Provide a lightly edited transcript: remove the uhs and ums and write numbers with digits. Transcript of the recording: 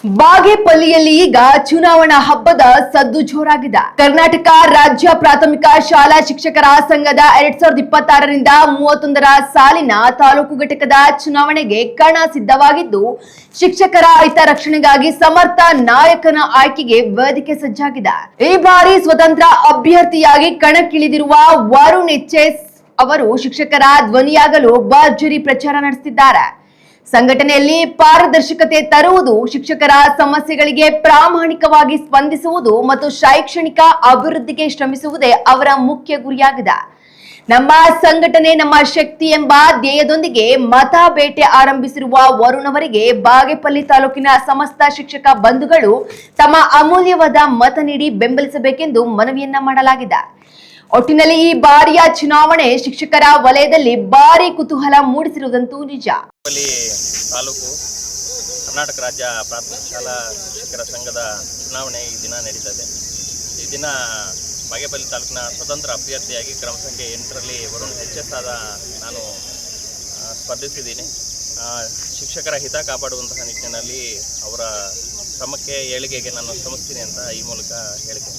ಬಾಗೇಪಲ್ಲಿಯಲ್ಲಿ ಈಗ ಚುನಾವಣಾ ಹಬ್ಬದ ಸದ್ದು ಜೋರಾಗಿದೆ. ಕರ್ನಾಟಕ ರಾಜ್ಯ ಪ್ರಾಥಮಿಕ ಶಾಲಾ ಶಿಕ್ಷಕರ ಸಂಘದ 2026ರಿಂದ 31ರ ಸಾಲಿನ ತಾಲೂಕು ಘಟಕದ ಚುನಾವಣೆಗೆ ಕಣ ಸಿದ್ಧವಾಗಿದ್ದು, ಶಿಕ್ಷಕರ ಹಿತರಕ್ಷಣೆಗಾಗಿ ಸಮರ್ಥ ನಾಯಕನ ಆಯ್ಕೆಗೆ ವೇದಿಕೆ ಸಜ್ಜಾಗಿದೆ. ಈ ಬಾರಿ ಸ್ವತಂತ್ರ ಅಭ್ಯರ್ಥಿಯಾಗಿ ಕಣಕ್ಕಿಳಿದಿರುವ ವರುಣ್ ಎಚ್.ಎಸ್. ಅವರು ಶಿಕ್ಷಕರ ಧ್ವನಿಯಾಗಲು ಭರ್ಜರಿ ಪ್ರಚಾರ ನಡೆಸುತ್ತಿದ್ದಾರೆ. ಸಂಘಟನೆಯಲ್ಲಿ ಪಾರದರ್ಶಕತೆ ತರುವುದು, ಶಿಕ್ಷಕರ ಸಮಸ್ಯೆಗಳಿಗೆ ಪ್ರಾಮಾಣಿಕವಾಗಿ ಸ್ಪಂದಿಸುವುದು ಮತ್ತು ಶೈಕ್ಷಣಿಕ ಅಭಿವೃದ್ಧಿಗೆ ಶ್ರಮಿಸುವುದೇ ಅವರ ಮುಖ್ಯ ಗುರಿಯಾಗಿದೆ. ನಮ್ಮ ಸಂಘಟನೆ ನಮ್ಮ ಶಕ್ತಿ ಎಂಬ ಧ್ಯೇಯದೊಂದಿಗೆ ಮತ ಬೇಟೆ ಆರಂಭಿಸಿರುವ ವರುಣ್ ಅವರಿಗೆ ಬಾಗೇಪಲ್ಲಿ ತಾಲೂಕಿನ ಸಮಸ್ತ ಶಿಕ್ಷಕ ಬಂಧುಗಳು ತಮ್ಮ ಅಮೂಲ್ಯವಾದ ಮತ ನೀಡಿ ಬೆಂಬಲಿಸಬೇಕೆಂದು ಮನವಿಯನ್ನ ಮಾಡಲಾಗಿದೆ. ಒಟ್ಟಿನಲ್ಲಿ ಈ ಬಾರಿಯ ಚುನಾವಣೆ ಶಿಕ್ಷಕರ ವಲಯದಲ್ಲಿ ಭಾರಿ ಕುತೂಹಲ ಮೂಡಿಸಿರುವುದಂತೂ ನಿಜ. ತಾಲೂಕು ಕರ್ನಾಟಕ ರಾಜ್ಯ ಪ್ರಾಥಮಿಕ ಶಾಲಾ ಶಿಕ್ಷಕರ ಸಂಘದ ಚುನಾವಣೆ ಈ ದಿನ ನಡೀತದೆ. ಈ ದಿನ ಬಾಗೇಪಲ್ಲಿ ತಾಲೂಕಿನ ಸ್ವತಂತ್ರ ಅಭ್ಯರ್ಥಿಯಾಗಿ ಕ್ರಮ ಸಂಖ್ಯೆ 8ರಲ್ಲಿ ವರುಣ್ ಎಚ್.ಎಸ್. ಆದ ನಾನು ಸ್ಪರ್ಧಿಸಿದ್ದೀನಿ. ಶಿಕ್ಷಕರ ಹಿತ ಕಾಪಾಡುವಂತಹ ನಿಟ್ಟಿನಲ್ಲಿ ಅವರ ಶ್ರಮಕ್ಕೆ ಏಳಿಗೆಗೆ ನಾನು ಶ್ರಮಿಸ್ತೀನಿ ಅಂತ ಈ ಮೂಲಕ ಹೇಳಿಕೆ.